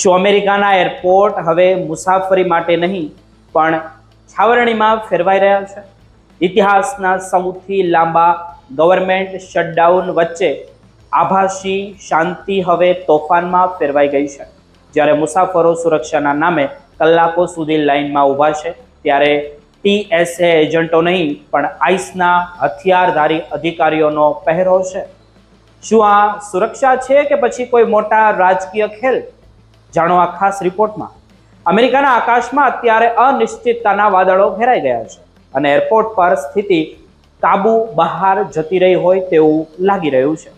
શું અમેરિકાના એરપોર્ટ હવે મુસાફરી માટે નહીં પણ છાવરણીમાં ફેરવાઈ રહ્યા છે? ઇતિહાસના સૌથી લાંબા ગવર્મેન્ટ શટડાઉન વચ્ચે આભાસી શાંતિ હવે તોફાનમાં ફેરવાઈ ગઈ છે. જ્યારે મુસાફરો સુરક્ષાના નામે કલાકો સુધી લાઇનમાં ઊભા છે, ત્યારે TSA એજન્ટો નહીં પણ આઈસના હથિયારધારી અધિકારીઓનો પહેરો છે. શું આ સુરક્ષા છે કે પછી કોઈ મોટા રાજકીય ખેલ? જાણો આ ખાસ રિપોર્ટમાં. અમેરિકાના આકાશમાં અત્યારે અનિશ્ચિતતાના વાદળો ઘેરાઈ ગયા છે અને એરપોર્ટ પર સ્થિતિ કાબુ બહાર જતી રહી હોય તેવું લાગી રહ્યું છે.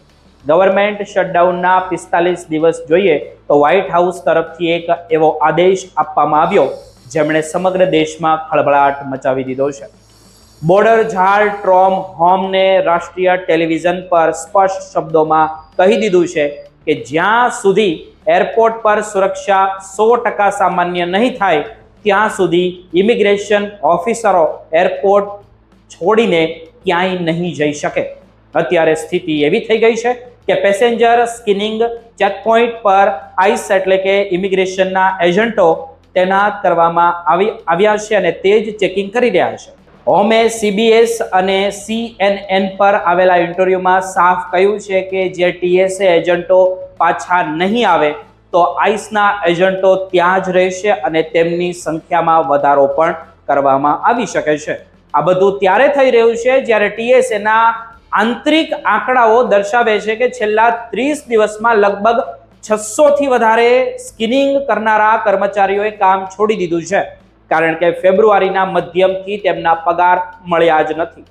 ગવર્મેન્ટ શટડાઉનના 45 દિવસ જોઈએ તો વ્હાઇટ હાઉસ તરફથી એક એવો આદેશ આપવામાં આવ્યો જેમણે સમગ્ર દેશમાં ખળભળાટ મચાવી દીધો છે. બોર્ડર ઝાડ ટ્રોમ હોમને રાષ્ટ્રીય ટેલિવિઝન પર સ્પષ્ટ શબ્દોમાં કહી દીધું છે કે જ્યાં સુધી એરપોર્ટ પર સુરક્ષા 100% સામાન્ય નહીં થાય ત્યાં સુધી ઇમિગ્રેશન ઓફિસરો એરપોર્ટ છોડીને ક્યાંય નહીં જઈ શકે. અત્યારે સ્થિતિ એવી થઈ ગઈ છે કે પેસેન્જર સ્ક્રીનિંગ ચેકપોઇન્ટ પર આઈસ એટલે કે ઇમિગ્રેશનના એજન્ટો તૈનાત કરવામાં આવ્યા છે અને તે જ ચેકિંગ કરી રહ્યા છે. હોમે CBS અને CNN પર આવેલા ઇન્ટરવ્યુમાં સાફ કહ્યું છે કે જે TSA એજન્ટો પાછા નહીં આવે તો આઈસના એજન્ટો ત્યાં જ રહેશે અને તેમની સંખ્યામાં વધારો પણ કરવામાં આવી શકે છે. આ બધું ત્યારે થઈ રહ્યું છે જ્યારે TSAના આંતરિક આંકડાઓ દર્શાવે છે કે છેલ્લા 30 દિવસમાં લગભગ 600 થી વધારે સ્કીનિંગ કરનારા કર્મચારીઓએ કામ છોડી દીધું છે, કારણ કે ફેબ્રુઆરીના મધ્યમથી તેમના પગાર મળ્યા જ નથી.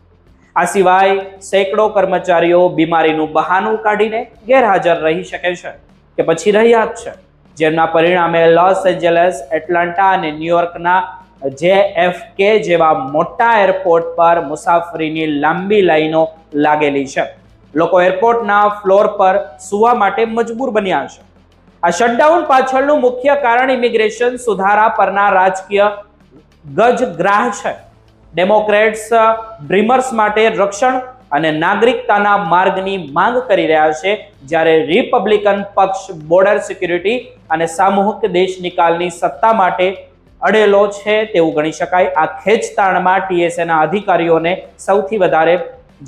આ સિવાય સેંકડો કર્મચારીઓ બીમારીનું બહાનું કાઢીને ગેરહાજર રહી શકે છે કે પછી રહ્યા જ છે, જેના પરિણામે લોસ એન્જલસ, એટલાન્ટા અને ન્યુયોર્કના JFK જેવા મોટા એરપોર્ટ પર મુસાફરીની લાંબી લાઈનો લાગેલી છે. લોકો એરપોર્ટના ફ્લોર પર સૂવા માટે મજબૂર બન્યા છે. આ શટડાઉન પાછળનું મુખ્ય કારણ ઇમિગ્રેશન સુધારા પરના રાજકીય ગજગ્રાહ છે. ડેમોક્રેટ્સ ડ્રીમર્સ માટે રક્ષણ અને નાગરિકતાના માર્ગની માંગ કરી રહ્યા છે, જ્યારે રિપબ્લિકન પક્ષ બોર્ડર સિક્યુરિટી અને સામૂહિક દેશ નિકાલની સત્તા માટે અડેલો છે તેવું ગણી શકાય. આ ખેંચતાણમાં TSAના અધિકારીઓને સૌથી વધારે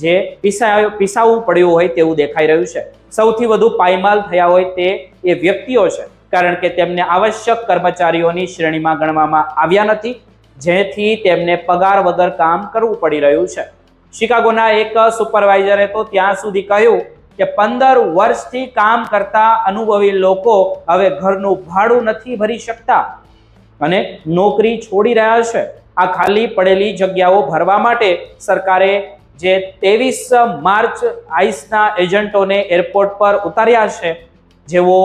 જે પીસાવવું પડ્યું હોય તેવું દેખાઈ રહ્યું છે. સૌથી વધુ પાયમાલ થયા હોય તે એ વ્યક્તિઓ છે, કારણ કે તેમને આવશ્યક કર્મચારીઓની શ્રેણીમાં ગણવામાં આવ્યા નથી, જેથી તેમને પગાર વગર કામ કરવું પડી રહ્યું છે. શિકાગોના એક સુપરવાઇઝરે તો ત્યાં સુધી કહ્યું કે 15 વર્ષથી કામ કરતા અનુભવી લોકો હવે ઘરનું ભાડું નથી ભરી શકતા અને નોકરી છોડી રહ્યા છે. આ ખાલી પડેલી જગ્યાઓ ભરવા માટે સરકારે જે 23 માર્ચ આઈસના એજન્ટોને એરપોર્ટ પર ઉતાર્યા છે, જેઓ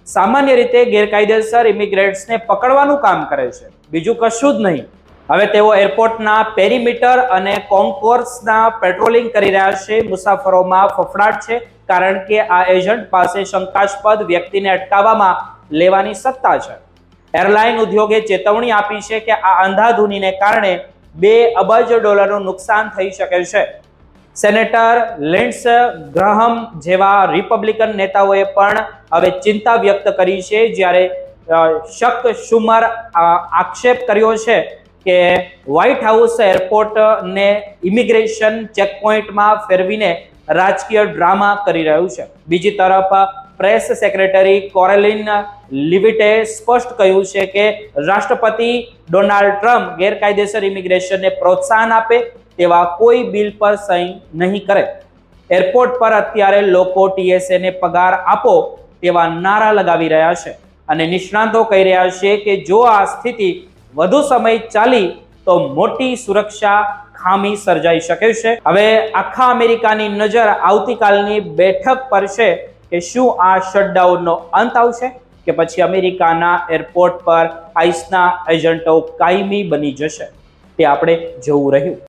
સામાન્ય રીતે ગેરકાયદેસર ઇમિગ્રેન્ટ્સને પકડવાનું કામ કરે છે, બીજું કશું જ નહીં. હવે તેઓ એરપોર્ટના પેરીમીટર અને કોન્કોર્સના પેટ્રોલિંગ કરી રહ્યા છે. મુસાફરોમાં ફફડાટ છે, કારણ કે આ એજન્ટ પાસે શંકાસ્પદ વ્યક્તિને અટકાવવામાં લેવાની સત્તા છે. એરલાઇન ઉદ્યોગે ચેતવણી આપી છે કે આ અંધાધૂનીને કારણે $2 અબજ નુકસાન થઈ શકે છે. સેનેટર લિન્ડસે ગ્રાહમ જેવા રિપબ્લિકન નેતાઓએ પણ હવે ચિંતા વ્યક્ત કરી છે, જ્યારે શક શુમર આક્ષેપ કર્યો છે કે વ્હાઇટ હાઉસ એરપોર્ટને ઇમિગ્રેશન ચેકપોઇન્ટમાં ફેરવીને રાજકીય ડ્રામા કરી રહ્યું છે. બીજી તરફ પ્રેસ સેક્રેટરી કોરેલિન લિવિટે સ્પષ્ટ કહ્યું છે કે રાષ્ટ્રપતિ ડોનાલ્ડ ટ્રમ્પ ગેરકાયદેસર ઇમિગ્રેશનને પ્રોત્સાહન આપે તેવા કોઈ બિલ પર સહી નહીં કરે. એરપોર્ટ પર અત્યારે લોકો TSAને પગાર આપો તેવા નારા લગાવી રહ્યા છે અને નિષ્ણાતો કહી રહ્યા છે કે જો આ સ્થિતિ વધુ સમય ચાલી તો મોટી સુરક્ષા ખામી સર્જાઈ શકે છે. હવે આખા અમેરિકાની નજર આવતીકાલની બેઠક પર છે કે શું આ શટડાઉનનો અંત આવશે કે પછી અમેરિકાના એરપોર્ટ પર આઈસના એજન્ટો કાયમી બની જશે. તે આપણે જોવું રહ્યું.